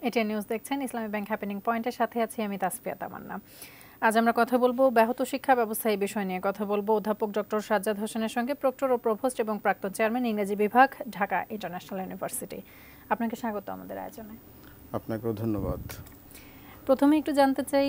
ATN news দেখছেন। ইসলামী bank happening পয়েন্টের সাথে আছি আমি তাসফিয়া তামান্না। আজ আমরা কথা বলবো ব্যাহত শিক্ষা ব্যবস্থা এই বিষয় নিয়ে কথা বলবো অধ্যাপক ডক্টর সাজ্জাদ হোসেনের সঙ্গে, প্রক্টর ও প্রভোস্ট এবং প্রাক্তন চেয়ারম্যান ইংরেজি বিভাগ, ঢাকা ইন্টারন্যাশনাল ইউনিভার্সিটি। আপনাকে স্বাগত আমাদের আয়োজনে। আপনাকেও ধন্যবাদ। প্রথমে একটু জানতে চাই,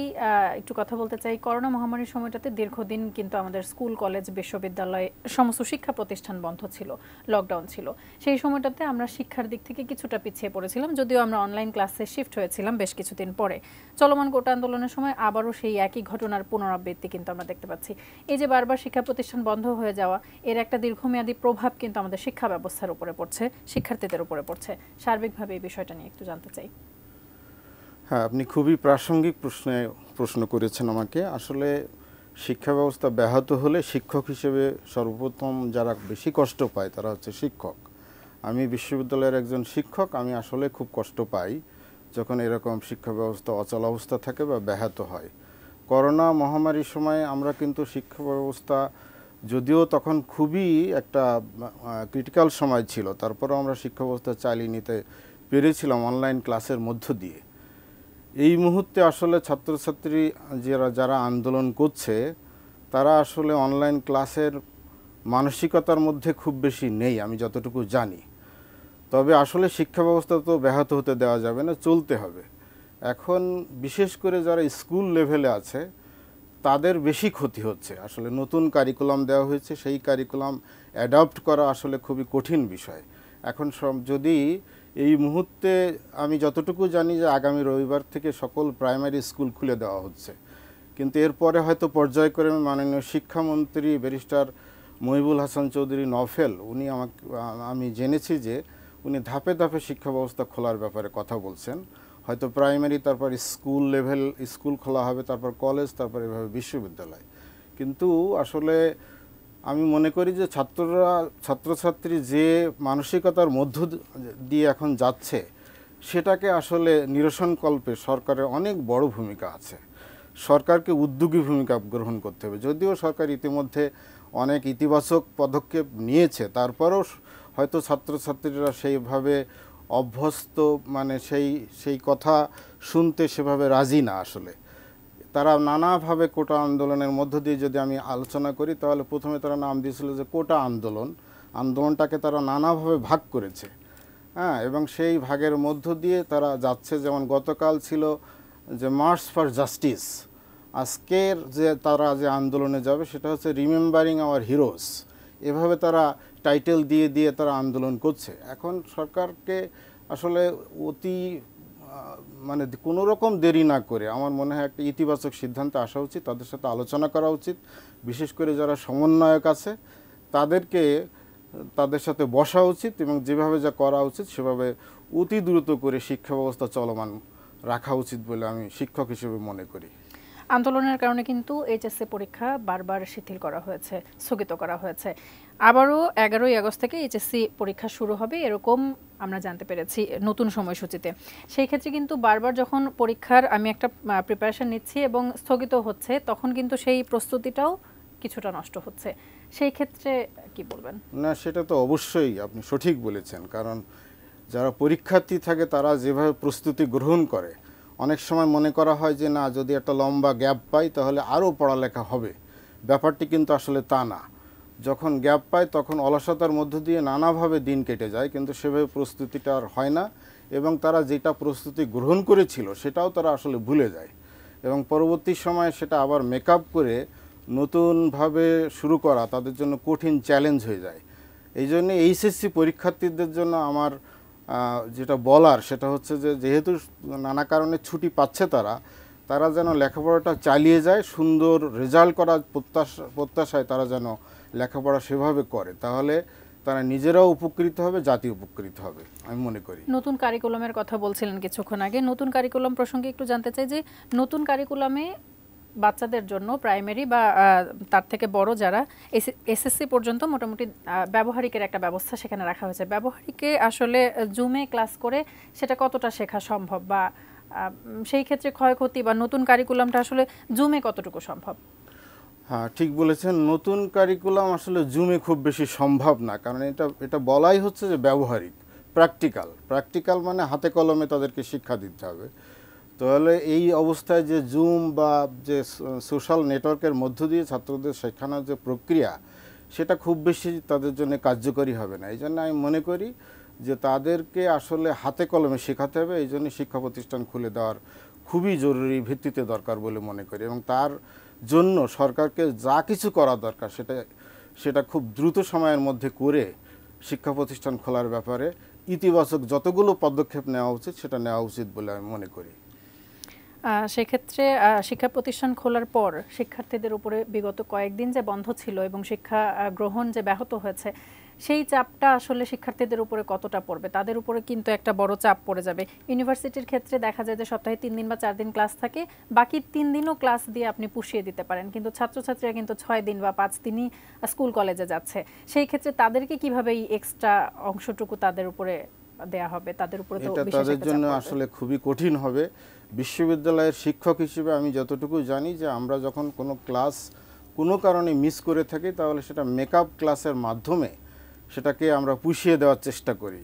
একটু কথা বলতে চাই, করোনা মহামারীর সময়টাতে দীর্ঘদিন কিন্তু আমাদের স্কুল, কলেজ, বিশ্ববিদ্যালয় সমস্ত শিক্ষা প্রতিষ্ঠান বন্ধ ছিল, লকডাউন ছিল। সেই সময়টাতে আমরা শিক্ষার দিক থেকে কিছুটা পিছিয়ে পড়েছিলাম, যদিও আমরা অনলাইন ক্লাসে শিফট হয়েছিলাম বেশ কিছুদিন পরে। চলমান কোটা আন্দোলনের সময় আবারও সেই একই ঘটনার পুনরাবৃত্তি কিন্তু আমরা দেখতে পাচ্ছি। এই যে বারবার শিক্ষা প্রতিষ্ঠান বন্ধ হয়ে যাওয়া, এর একটা দীর্ঘমেয়াদী প্রভাব কিন্তু আমাদের শিক্ষা ব্যবস্থার উপরে পড়ছে, শিক্ষার্থীদের উপরে পড়ছে। সার্বিকভাবে এই বিষয়টা নিয়ে একটু জানতে চাই। হ্যাঁ, আপনি খুবই প্রাসঙ্গিক প্রশ্ন করেছেন আমাকে। আসলে শিক্ষা ব্যবস্থা ব্যাহত হলে শিক্ষক হিসেবে সর্বপ্রথম যারা বেশি কষ্ট পায় তারা হচ্ছে শিক্ষক। আমি বিশ্ববিদ্যালয়ের একজন শিক্ষক, আমি আসলে খুব কষ্ট পাই যখন এরকম শিক্ষা ব্যবস্থা অচলাবস্থা থাকে বা ব্যাহত হয়। করোনা মহামারীর সময় আমরা কিন্তু শিক্ষা ব্যবস্থা, যদিও তখন খুবই একটা ক্রিটিক্যাল সময় ছিল, তারপরেও আমরা শিক্ষা ব্যবস্থা চালিয়ে নিতে পেরেছিলাম অনলাইন ক্লাসের মধ্য দিয়ে। এই মুহূর্তে আসলে ছাত্রছাত্রী যারা আন্দোলন করছে তারা আসলে অনলাইন ক্লাসের মানসিকতার মধ্যে খুব বেশি নেই, আমি যতটুকু জানি। তবে আসলে শিক্ষা ব্যবস্থা তো ব্যাহত হতে দেওয়া যাবে না, চলতে হবে। এখন বিশেষ করে যারা স্কুল লেভেলে আছে তাদের বেশি ক্ষতি হচ্ছে। আসলে নতুন কারিকুলাম দেওয়া হয়েছে, সেই কারিকুলাম অ্যাডপ্ট করা আসলে খুবই কঠিন বিষয়। এখন যদি এই মুহূর্তে আমি যতটুকু জানি যে আগামী রবিবার থেকে সকল প্রাইমারি স্কুল খুলে দেওয়া হচ্ছে, কিন্তু এরপরে হয়তো পর্যায়ক্রমে মাননীয় শিক্ষামন্ত্রী ব্যারিস্টার মহিবুল হাসান চৌধুরী নফেল আমি জেনেছি যে উনি ধাপে ধাপে শিক্ষা ব্যবস্থা খোলার ব্যাপারে কথা বলছেন। হয়তো প্রাইমারি, তারপর স্কুল লেভেল স্কুল খোলা হবে, তারপর কলেজ, তারপর এভাবে বিশ্ববিদ্যালয়। কিন্তু আসলে আমি মনে করি যে ছাত্রছাত্রী যে মানসিকতার মধ্য দিয়ে এখন যাচ্ছে সেটাকে আসলে নিরসনকল্পে সরকারের অনেক বড় ভূমিকা আছে। সরকারকে উদ্যোগী ভূমিকা গ্রহণ করতে হবে। যদিও সরকার ইতিমধ্যে অনেক ইতিবাচক পদক্ষেপ নিয়েছে, তারপরেও হয়তো ছাত্রছাত্রীরা সেইভাবে অভ্যস্ত, মানে সেই কথা শুনতে সেভাবে রাজি না। আসলে তারা নানাভাবে কোটা আন্দোলনের মধ্য দিয়ে যদি আমি আলোচনা করি, তাহলে প্রথমে তারা নাম দিয়েছিল যে কোটা আন্দোলনটাকে তারা নানাভাবে ভাগ করেছে। হ্যাঁ, এবং সেই ভাগের মধ্য দিয়ে তারা যাচ্ছে। যেমন গতকাল ছিল যে মার্চ ফর জাস্টিস, আজকের যে তারা যে আন্দোলনে যাবে সেটা হচ্ছে রিমেম্বারিং আওয়ার হিরোজ। এভাবে তারা টাইটেল দিয়ে দিয়ে তারা আন্দোলন করছে। এখন সরকারকে আসলে মানে কোনো রকম দেরি না করে আমার মনে হয় একটা ইতিবাচক সিদ্ধান্তে আসা উচিত, তাদের সাথে আলোচনা করা উচিত। বিশেষ করে যারা সমন্বয়ক আছে তাদের সাথে বসা উচিত এবং যেভাবে যা করা উচিত সেভাবে অতি দ্রুত করে শিক্ষা ব্যবস্থা চলমান রাখা উচিত বলে আমি শিক্ষক হিসেবে মনে করি। আন্দোলনের কারণে কিন্তু এইচএসসি পরীক্ষা বারবার শিথিল করা হয়েছে, স্থগিত করা হয়েছে। আবারও 11ই আগস্ট থেকে এইচএসসি পরীক্ষা শুরু হবে এরকম আমরা জানতে পেরেছি নতুন সময়সূচিতে। সেই ক্ষেত্রে কিন্তু বারবার যখন পরীক্ষার আমি একটা প্রিপারেশন নিচ্ছি এবং স্থগিত হচ্ছে, তখন কিন্তু সেই প্রস্তুতিটাও কিছুটা নষ্ট হচ্ছে। সেই ক্ষেত্রে কি বলবেন? না, সেটা তো অবশ্যই আপনি সঠিক বলেছেন। কারণ যারা পরীক্ষার্থী থাকে তারা যেভাবে প্রস্তুতি গ্রহণ করে, অনেক সময় মনে করা হয় যে না, যদি একটা লম্বা গ্যাপ পাই তাহলে আরও পড়ালেখা হবে। ব্যাপারটি কিন্তু আসলে তা না। যখন গ্যাপ পায় তখন অলসতার মধ্য দিয়ে নানাভাবে দিন কেটে যায়, কিন্তু সেভাবে প্রস্তুতিটা আর হয় না এবং তারা যেটা প্রস্তুতি গ্রহণ করেছিল সেটাও তারা আসলে ভুলে যায় এবং পরবর্তী সময়ে সেটা আবার মেকআপ করে নতুনভাবে শুরু করা তাদের জন্য কঠিন চ্যালেঞ্জ হয়ে যায়। এই জন্য এইচএসসি পরীক্ষার্থীদের জন্য আমার যেটা বলার সেটা হচ্ছে যে যেহেতু নানা কারণে ছুটি পাচ্ছে তারা যেন লেখাপড়াটা চালিয়ে যায়, সুন্দর রেজাল্ট করার প্রত্যাশায় তারা যেন লেখাপড়া সেভাবে করে, তাহলে তারা নিজেরাও উপকৃত হবে, জাতি উপকৃত হবে আমি মনে করি। নতুন কারিকুলামের কথা বলছিলেন কিছুক্ষণ আগে, নতুন কারিকুলাম প্রসঙ্গে একটু জানতে চাই যে নতুন কারিকুলামে বাচ্চাদের জন্য প্রাইমারি বা তার থেকে বড় যারা এসএসসি পর্যন্ত মোটামুটি ব্যবহারিকের একটা ব্যবস্থা সেখানে রাখা হয়েছে। ব্যবহারিকে আসলে জুমে ক্লাস করে সেটা কতটা শেখা সম্ভব, বা সেই ক্ষেত্রে ক্ষয়ক্ষতি বা নতুন কারিকুলামটা আসলে জুমে কতটুকু সম্ভব? হ্যাঁ, ঠিক বলেছেন। নতুন কারিকুলাম আসলে জুমে খুব বেশি সম্ভব না, কারণ এটা বলাই হচ্ছে যে ব্যবহারিক। প্র্যাকটিক্যাল মানে হাতে কলমে তাদেরকে শিক্ষা দিতে হবে। তাহলে এই অবস্থায় যে জুম বা যে সোশ্যাল নেটওয়ার্কের মধ্য দিয়ে ছাত্রদের শেখানোর যে প্রক্রিয়া, সেটা খুব বেশি তাদের জন্য কার্যকরী হবে না। এই জন্য আমি মনে করি যে তাদেরকে আসলে হাতে কলমে শেখাতে হবে। এই জন্য শিক্ষা প্রতিষ্ঠান খুলে দেওয়ার খুবই জরুরি ভিত্তিতে দরকার বলে মনে করি, এবং তার জন্য সরকারকে যা কিছু করা দরকার সেটা খুব দ্রুত সময়ের মধ্যে করে শিক্ষা প্রতিষ্ঠান খোলার ব্যাপারে ইতিবাচক যতগুলো পদক্ষেপ নেওয়া উচিত সেটা নেওয়া উচিত বলে আমি মনে করি। সেক্ষেত্রে শিক্ষা প্রতিষ্ঠান খোলার পর শিক্ষার্থীদের উপরে বিগত কয়েকদিন যে বন্ধ ছিল এবং শিক্ষা গ্রহণ যে ব্যাহত হয়েছে, সেই চাপটা আসলে শিক্ষার্থীদের উপরে কতটা পড়বে? তাদের উপরে কিন্তু একটা বড় চাপ পড়ে যাবে। ইউনিভার্সিটির ক্ষেত্রে দেখা যায় যে সপ্তাহে 3 দিন বা 4 দিন ক্লাস থাকে, বাকি 3 দিনও ক্লাস দিয়ে আপনি পুষিয়ে দিতে পারেন, কিন্তু ছাত্রছাত্রীরা কিন্তু 6 দিন বা 5 দিনই স্কুল কলেজে যাচ্ছে। সেই ক্ষেত্রে তাদেরকে কিভাবে এই এক্সট্রা অংশটুকু তাদের উপরে দেয়া হবে? তাদের উপরে তো এটা তাদের জন্য আসলে খুবই কঠিন হবে। বিশ্ববিদ্যালয়ের শিক্ষক হিসেবে আমি যতটুকু জানি যে আমরা যখন কোনো ক্লাস কোনো কারণে মিস করে থাকি, তাহলে সেটা মেকআপ ক্লাসের মাধ্যমে সেটাকে আমরা পুষিয়ে দেওয়ার চেষ্টা করি।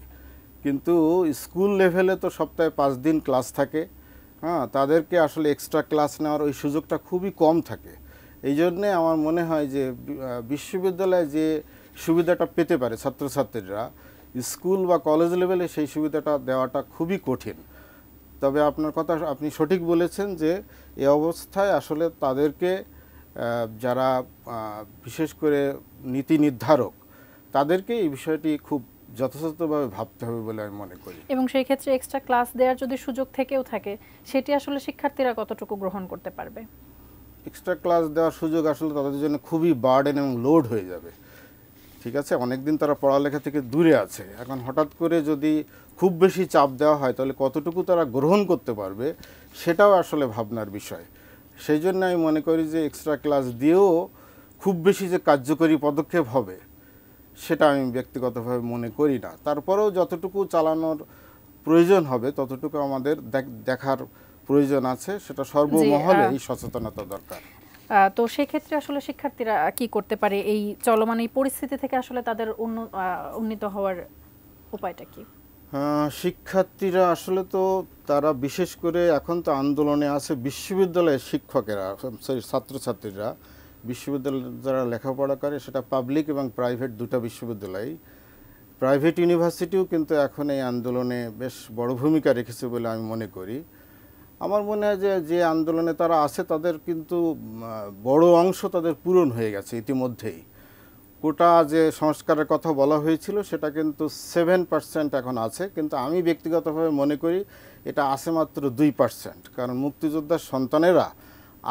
কিন্তু স্কুল লেভেলে তো সপ্তাহে 5 দিন ক্লাস থাকে, তাদেরকে আসলে এক্সট্রা ক্লাস নেওয়ার ওই সুযোগটা খুবই কম থাকে। এই জন্যে আমার মনে হয় যে বিশ্ববিদ্যালয়ে যে সুবিধাটা পেতে পারে ছাত্রছাত্রীরা, স্কুল বা কলেজ লেভেলে সেই সুবিধাটা দেওয়াটা খুবই কঠিন। তবে আপনার কথা আপনি সঠিক বলেছেন যে এই অবস্থায় আসলে তাদেরকে যারা বিশেষ করে নীতি নির্ধারক, তাদেরকে এই বিষয়টি খুব যথাযথভাবে ভাবতে হবে বলে আমি মনে করি। এবং সেই ক্ষেত্রে এক্সট্রা ক্লাস দেওয়ার যদি সুযোগ থেকেও থাকে, সেটি আসলে শিক্ষার্থীরা কতটুকু গ্রহণ করতে পারবে? এক্সট্রা ক্লাস দেওয়ার সুযোগ আসলে তাদের জন্য খুবই বার্ডেন এবং লোড হয়ে যাবে। ঠিক আছে, অনেকদিন তারা পড়ালেখা থেকে দূরে আছে, এখন হঠাৎ করে যদি খুব বেশি চাপ দেওয়া হয় তাহলে কতটুকু তারা গ্রহণ করতে পারবে সেটাও আসলে ভাবনার বিষয়। সেই জন্য আমি মনে করি যে এক্সট্রা ক্লাস দিয়েও খুব বেশি যে কার্যকরী পদক্ষেপ হবে সেটা আমি ব্যক্তিগতভাবে মনে করি না। তারপরেও যতটুকু চালানোর প্রয়োজন হবে ততটুকু আমাদের দেখার প্রয়োজন আছে, সেটা সর্বমহলে এই সচেতনতা দরকার। তো সেক্ষেত্রে আসলে শিক্ষার্থীরা কি করতে পারে এই চলমান এই পরিস্থিতি থেকে? আসলে তাদের উন্নীত হওয়ার উপায়টা কি? শিক্ষার্থীরা আসলে তো তারা বিশেষ করে এখন তো আন্দোলনে আছে বিশ্ববিদ্যালয়ের শিক্ষকেরা, ছাত্রছাত্রীরা। বিশ্ববিদ্যালয়ে যারা লেখাপড়া করে সেটা পাবলিক এবং প্রাইভেট দুটো বিশ্ববিদ্যালয়, প্রাইভেট ইউনিভার্সিটিও কিন্তু এখন এই আন্দোলনে বেশ বড় ভূমিকা রেখেছে বলে আমি মনে করি। আমার মনে হয় যে আন্দোলনে তারা আছে তাদের কিন্তু বড় অংশ তাদের পূরণ হয়ে গেছে ইতিমধ্যেই। কোটা যে সংস্কারের কথা বলা হয়েছিল সেটা কিন্তু 7% এখন আছে, কিন্তু আমি ব্যক্তিগতভাবে মনে করি এটা আছে মাত্র 2%, কারণ মুক্তিযোদ্ধার সন্তানেরা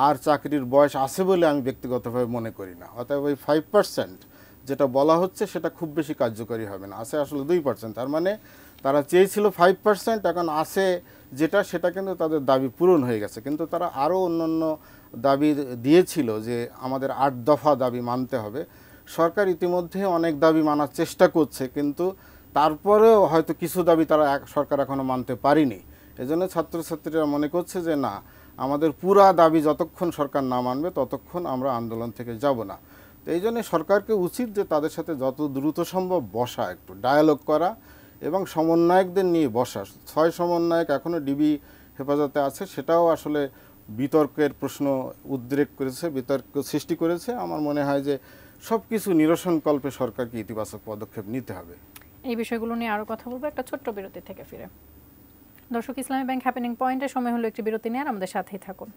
আর চাকরির বয়স আছে বলে আমি ব্যক্তিগতভাবে মনে করি না। অতএব ওই 5% যেটা বলা হচ্ছে সেটা খুব বেশি কার্যকরী হবে না, আছে আসলে 2%। তার মানে তারা চেয়েছিল 5%, এখন আছে সেটা কিন্তু তাদের দাবি পূরণ হয়ে গেছে। কিন্তু তারা আরও অন্যান্য দাবি দিয়েছিল যে আমাদের 8 দফা দাবি মানতে হবে। সরকার ইতিমধ্যে অনেক দাবি মানার চেষ্টা করছে, কিন্তু তারপরেও হয়তো কিছু দাবি সরকার এখনও মানতে পারেনি। এজন্য ছাত্রছাত্রীরা মনে করছে যে না, আমাদের পুরা দাবি যতক্ষণ সরকার না মানবে ততক্ষণ আমরা আন্দোলন থেকে যাব না। তো এই জন্য সরকারকে উচিত যে তাদের সাথে যত দ্রুত সম্ভব বসা, একটু ডায়ালগ করা এবং সমন্বয়কদের নিয়ে বসা। 6 সমন্বয়ক এখনও ডিবি হেফাজতে আছে, সেটাও আসলে বিতর্কের প্রশ্ন উদ্রেক করেছে, বিতর্ক সৃষ্টি করেছে। আমার মনে হয় যে সব কিছু নিরসনকল্পে সরকারকে ইতিবাচক পদক্ষেপ নিতে হবে। এই বিষয়গুলো নিয়ে আরও কথা বলবো একটা ছোট্ট বিরতি থেকে ফিরে। দর্শক, ইসলামী ব্যাংক হ্যাপেনিং পয়েন্টের সময় হলো একটি বিরতি নেওয়ার, আমাদের সাথেই থাকুন।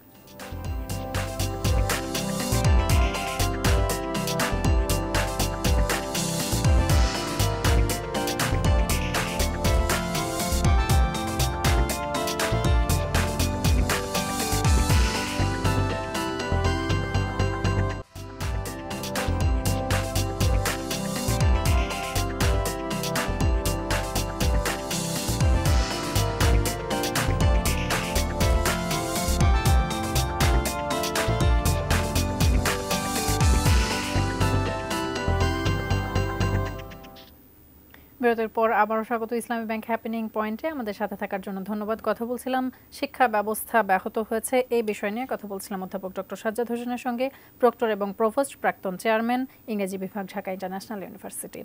বিরতির পর আবারও স্বাগত ইসলামী ব্যাংক হ্যাপেনিং পয়েন্টে। আমাদের সাথে থাকার জন্য ধন্যবাদ। কথা বলছিলাম শিক্ষা ব্যবস্থা ব্যাহত হয়েছে এই বিষয় নিয়ে। কথা বলছিলাম অধ্যাপক ডক্টর সাজ্জাদ হোসেনের সঙ্গে, প্রক্টর এবং প্রভোস্ট, প্রাক্তন চেয়ারম্যান, ইংরেজি বিভাগ, ঢাকা ইন্টারন্যাশনাল ইউনিভার্সিটি।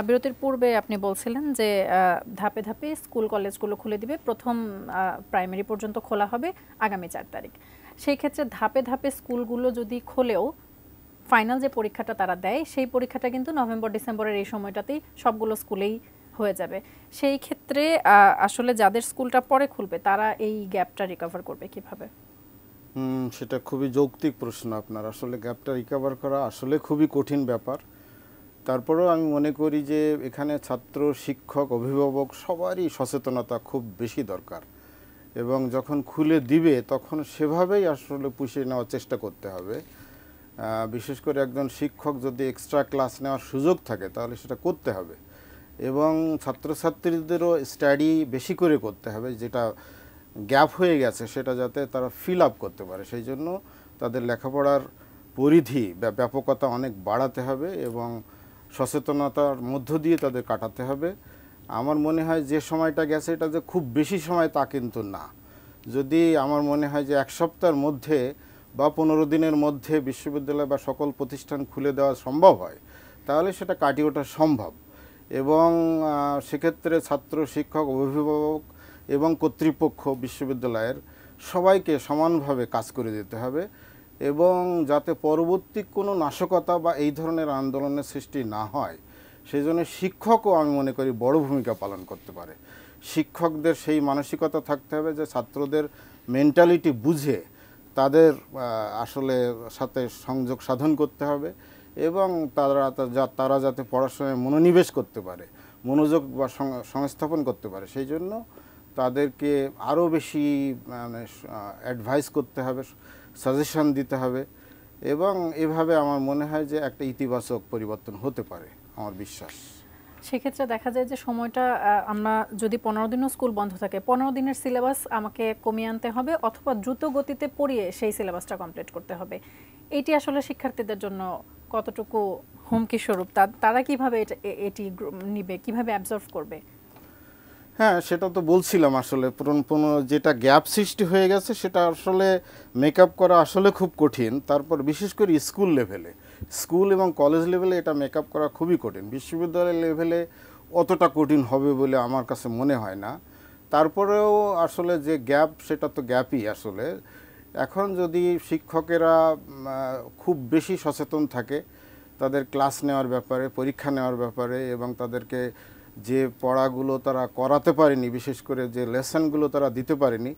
বিরতির পূর্বে আপনি বলছিলেন যে ধাপে ধাপে স্কুল কলেজগুলো খুলে দিবে, প্রথম প্রাইমারি পর্যন্ত খোলা হবে আগামী 4 তারিখ। সেই ক্ষেত্রে ধাপে ধাপে স্কুলগুলো যদি খোলেও ফাইনাল যে পরীক্ষাটা তারা দেয় সেই পরীক্ষাটা কিন্তু নভেম্বর ডিসেম্বরের এই সময়টাতেই সবগুলো স্কুলেই হয়ে যাবে। সেই ক্ষেত্রে আসলে যাদের স্কুলটা পরে খুলবে তারা এই গ্যাপটা রিকভার করবে কিভাবে? সেটা খুবই যৌক্তিক প্রশ্ন আপনার। আসলে গ্যাপটা রিকভার করা আসলে খুবই কঠিন ব্যাপার। তারপরেও আমি মনে করি যে এখানে ছাত্র, শিক্ষক, অভিভাবক সবারই সচেতনতা খুব বেশি দরকার, এবং যখন খুলে দিবে তখন সেভাবেই আসলে পুষিয়ে নেওয়ার চেষ্টা করতে হবে। বিশেষ করে একজন শিক্ষক যদি এক্সট্রা ক্লাস নেওয়ার সুযোগ থাকে তাহলে সেটা করতে হবে, এবং ছাত্রছাত্রীদেরও স্টাডি বেশি করে করতে হবে, যেটা গ্যাপ হয়ে গেছে সেটা যাতে তারা ফিল আপ করতে পারে। সেই জন্য তাদের লেখাপড়ার পরিধি ব্যাপকতা অনেক বাড়াতে হবে এবং সচেতনতার মধ্য দিয়ে তাদের কাটাতে হবে। আমার মনে হয় যে সময়টা গেছে এটা যে খুব বেশি সময় তা কিন্তু না। যদি আমার মনে হয় যে 1 সপ্তাহের মধ্যে বা 15 দিনের মধ্যে বিশ্ববিদ্যালয় বা সকল প্রতিষ্ঠান খুলে দেওয়া সম্ভব হয় তাহলে সেটা কাটিয়ে ওঠা সম্ভব, এবং সেক্ষেত্রে ছাত্র, শিক্ষক, অভিভাবক এবং কর্তৃপক্ষ বিশ্ববিদ্যালয়ের সবাইকে সমানভাবে কাজ করে যেতে হবে, এবং যাতে পরবর্তী কোনো নাশকতা বা এই ধরনের আন্দোলনের সৃষ্টি না হয় সেই জন্য শিক্ষকও আমি মনে করি বড় ভূমিকা পালন করতে পারে। শিক্ষকদের সেই মানসিকতা থাকতে হবে যে ছাত্রদের মেন্টালিটি বুঝে তাদের আসলে সাথে সংযোগ সাধন করতে হবে, এবং তারা যাতে পড়াশোনায় মনোনিবেশ করতে পারে, মনোযোগ বা সংস্থাপন করতে পারে, সেই জন্য তাদেরকে আরও বেশি মানে অ্যাডভাইস করতে হবে, সাজেশন দিতে হবে, এবং এভাবে আমার মনে হয় যে একটা ইতিবাচক পরিবর্তন হতে পারে আমার বিশ্বাস। সেক্ষেত্রে দেখা যায় যে সময়টা আমরা যদি 15 দিনও স্কুল বন্ধ থাকে 15 দিনের সিলেবাস আমাকে কমিয়ে আনতে হবে অথবা দ্রুত গতিতে পড়িয়ে সেই সিলেবাসটা কমপ্লিট করতে হবে। এটি আসলে শিক্ষার্থীদের জন্য কতটুকু হুমকি স্বরূপ, তারা কিভাবে এটি নিবে, কিভাবে অ্যাবজর্ভ করবে? হ্যাঁ, সেটা তো বলছিলাম। আসলে যেটা গ্যাপ সৃষ্টি হয়ে গেছে সেটা আসলে মেকআপ করা আসলে খুব কঠিন। তারপর বিশেষ করে স্কুল এবং কলেজ লেভেলে এটা মেকআপ করা খুবই কঠিন। বিশ্ববিদ্যালয় লেভেলে অতটা কঠিন হবে বলে আমার কাছে মনে হয় না। তারপরেও আসলে যে গ্যাপ সেটা তো গ্যাপই আসলে। এখন যদি শিক্ষকেরা খুব বেশি সচেতন থাকে তাদের ক্লাস নেওয়ার ব্যাপারে, পরীক্ষা নেওয়ার ব্যাপারে, এবং তাদেরকে যে পড়াগুলো তারা করাতে পারেনি, বিশেষ করে যে লেসনগুলো তারা দিতে পারেনি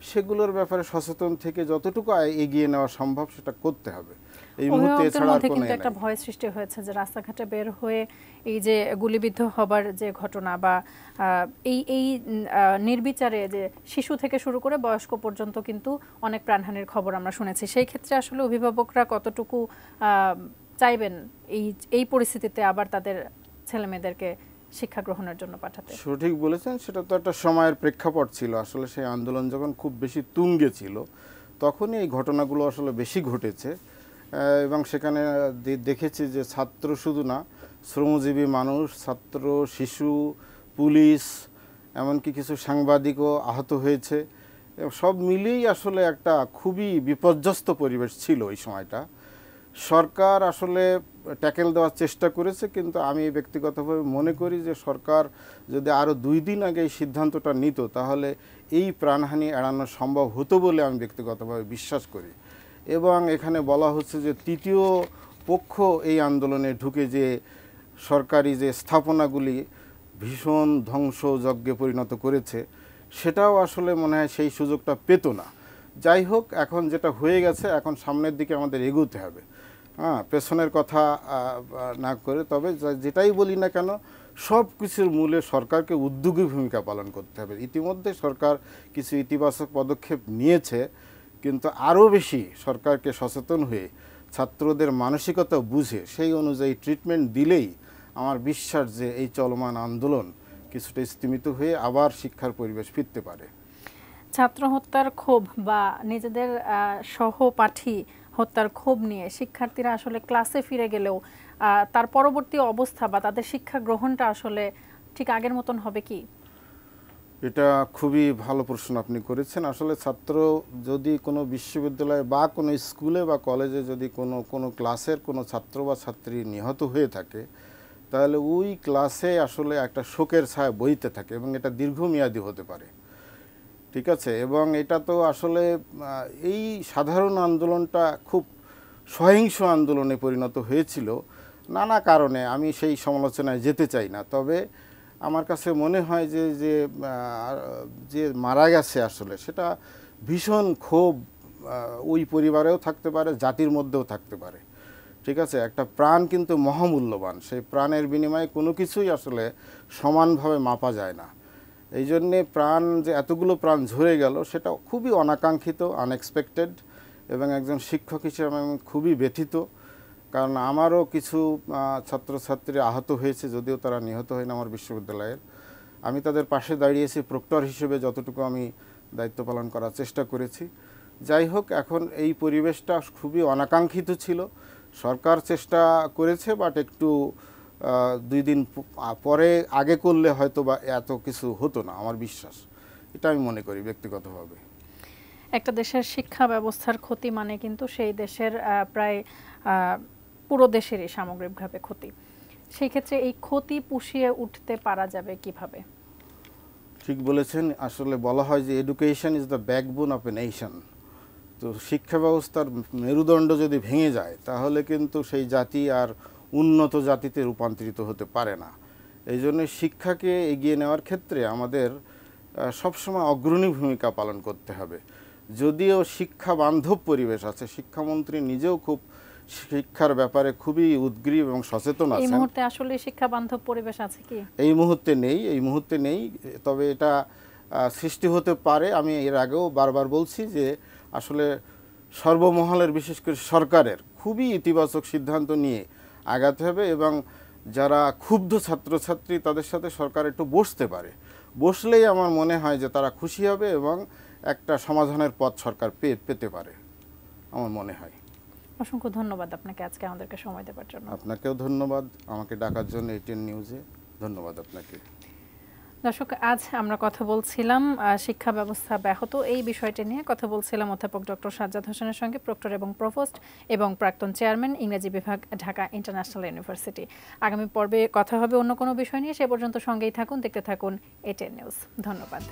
সেগুলোর ব্যাপারে সচেতন থেকে যতটুকু এগিয়ে নেওয়া সম্ভব সেটা করতে হবে এই মুহূর্তে। এছাড়া আর কোনো একটা ভয় সৃষ্টি হয়েছে যে রাস্তাঘাটে বের হয়ে এই যে গুলিবিদ্ধ হবার যে ঘটনা বা এই নির্বিচারে যে শিশু থেকে শুরু করে বয়স্ক পর্যন্ত কিন্তু অনেক প্রাণহানির খবর আমরা শুনেছি। সেই ক্ষেত্রে আসলে অভিভাবকরা কতটুকু চাইবেন এই পরিস্থিতিতে আবার তাদের ছেলেমেয়েদেরকে শিক্ষা গ্রহণের জন্য পাঠাতে? সঠিক বলেছেন, সেটা তো একটা সময়ের প্রেক্ষাপট ছিল। আসলে সেই আন্দোলন যখন খুব বেশি তুঙ্গে ছিল তখনই এই ঘটনাগুলো আসলে বেশি ঘটেছে, এবং সেখানে দেখেছি যে ছাত্র শুধু না, শ্রমজীবী মানুষ, ছাত্র, শিশু, পুলিশ, এমনকি কিছু সাংবাদিকও আহত হয়েছে। সব মিলিয়েই আসলে একটা খুবই বিপর্যস্ত পরিবেশ ছিল ওই সময়টা। সরকার আসলে ট্যাকেল দেওয়ার চেষ্টা করেছে, কিন্তু আমি ব্যক্তিগতভাবে মনে করি যে সরকার যদি আরও 2 দিন আগে এই সিদ্ধান্তটা নিত তাহলে এই প্রাণহানি এড়ানো সম্ভব হতো বলে আমি ব্যক্তিগতভাবে বিশ্বাস করি। এবং এখানে বলা হচ্ছে যে তৃতীয় পক্ষ এই আন্দোলনে ঢুকে যে সরকারি যে স্থাপনাগুলি ভীষণ ধ্বংসযজ্ঞে পরিণত করেছে সেটাও আসলে মনে হয় সেই সুযোগটা পেত না। যাই হোক, এখন যেটা হয়ে গেছে এখন সামনের দিকে আমাদের এগোতে হবে, পেছনের কথা না করে। তবে যেটাই বলি না কেন সব কিছুর মূলে সরকারকে উদ্যোগী ভূমিকা পালন করতে হবে। ইতিমধ্যে সরকার কিছু ইতিবাচক পদক্ষেপ নিয়েছে, কিন্তু আরও বেশি সরকারকে সচেতন হয়ে ছাত্রদের মানসিকতা বুঝে সেই অনুযায়ী ট্রিটমেন্ট দিলেই আমার বিশ্বাস যে এই চলমান আন্দোলন কিছুটা স্তিমিত হয়ে আবার শিক্ষার পরিবেশ ফিরতে পারে। ছাত্র হত্যার ক্ষোভ বা নিজেদের সহপাঠী হত্যার ক্ষোভ নিয়ে শিক্ষার্থীরা আসলে ক্লাসে ফিরে গেলেও তার পরবর্তী অবস্থা বা তাদের শিক্ষা গ্রহণটা আসলে ঠিক আগের মতন হবে কি? এটা খুবই ভালো প্রশ্ন আপনি করেছেন। আসলে ছাত্র যদি কোনো বিশ্ববিদ্যালয়ে বা কোনো স্কুলে বা কলেজে যদি কোনো ক্লাসের কোনো ছাত্র বা ছাত্রী নিহত হয়ে থাকে তাহলে ওই ক্লাসে আসলে একটা শোকের ছায়া বইতে থাকে এবং এটা দীর্ঘমেয়াদী হতে পারে। ঠিক আছে, এবং এটা তো আসলে এই সাধারণ আন্দোলনটা খুব সহিংস আন্দোলনে পরিণত হয়েছিল নানা কারণে। আমি সেই সমালোচনায় যেতে চাই না, তবে আমার কাছে মনে হয় যে যে যে মারা গেছে আসলে সেটা ভীষণ ক্ষোভ ওই পরিবারেও থাকতে পারে, জাতির মধ্যেও থাকতে পারে। ঠিক আছে, একটা প্রাণ কিন্তু মহামূল্যবান, সেই প্রাণের বিনিময়ে কোনো কিছুই আসলে সমানভাবে মাপা যায় না। এই জন্যে প্রাণ যে এতগুলো প্রাণ ঝরে গেল সেটা খুবই অনাকাঙ্ক্ষিত, আনএক্সপেক্টেড, এবং একজন শিক্ষক হিসেবে আমি খুবই ব্যথিত। কারণ আমারও কিছু ছাত্রছাত্রী আহত হয়েছে, যদিও তারা নিহত হয়নি আমার বিশ্ববিদ্যালয়ের। আমি তাদের পাশে দাঁড়িয়েছি প্রক্টর হিসেবে, যতটুকু আমি দায়িত্ব পালন করার চেষ্টা করেছি। যাই হোক, এখন এই পরিবেশটা খুবই অনাকাঙ্ক্ষিত ছিল। সরকার চেষ্টা করেছে, বাট একটু 2 দিন পরে আগে করলে হয়তো বা এত কিছু হতো না, আমার বিশ্বাস। এটা আমি মনে করি ব্যক্তিগতভাবে। একটা দেশের শিক্ষা ব্যবস্থার ক্ষতি মানে কিন্তু সেই দেশের প্রায় পুরো দেশেরই সামগ্রিকভাবে ক্ষতি। সেই ক্ষেত্রে এই ক্ষতি পুষিয়ে উঠতে পারা যাবে কিভাবে? ঠিক বলেছেন, আসলে বলা হয় যে education is the backbone of a nation. তো শিক্ষা ব্যবস্থার মেরুদণ্ড যদি ভেঙে যায় তাহলে কিন্তু সেই জাতি আর উন্নত জাতিতে রূপান্তরিত হতে পারে না। এই জন্য শিক্ষাকে এগিয়ে নেওয়ার ক্ষেত্রে আমাদের সবসময় অগ্রণী ভূমিকা পালন করতে হবে। যদিও শিক্ষা বান্ধব পরিবেশ আছে, শিক্ষামন্ত্রী নিজেও খুব শিক্ষার ব্যাপারে খুবই উদ্গ্রীব এবং সচেতন আছেন। এই মুহূর্তে আসলে শিক্ষা বান্ধব পরিবেশ আছে কি? এই মুহূর্তে নেই, তবে এটা সৃষ্টি হতে পারে। আমি এর আগেও বারবার বলছি যে আসলে সর্বমহলের, বিশেষ করে সরকারের খুবই ইতিবাচক সিদ্ধান্ত নিয়ে আগাতে হবে, এবং যারা ক্ষুব্ধ ছাত্রছাত্রী তাদের সাথে সরকার একটু বসতে পারে। বসলেই আমার মনে হয় যে তারা খুশি হবে এবং একটা সমাধানের পথ সরকার পেতে পারে, আমার মনে হয়। অসংখ্য ধন্যবাদ আপনাকে আজকে আমাদেরকে সময় দেওয়ার জন্য। আপনাকেও ধন্যবাদ আমাকে ডাকার জন্য ATN নিউজে। ধন্যবাদ আপনাকে। দর্শক, আজ আমরা কথা বলছিলাম শিক্ষা ব্যবস্থা ব্যাহত এই বিষয়টি নিয়ে কথা বলছিলাম অধ্যাপক ডক্টর সাজ্জাদ হোসেনের সঙ্গে, প্রক্টর এবং প্রভোস্ট এবং প্রাক্তন চেয়ারম্যান, ইংরেজি বিভাগ, ঢাকা ইন্টারন্যাশনাল ইউনিভার্সিটি। আগামী পর্বে কথা হবে অন্য কোনো বিষয় নিয়ে। সে পর্যন্ত সঙ্গেই থাকুন, দেখতে থাকুন ATN নিউজ। ধন্যবাদ।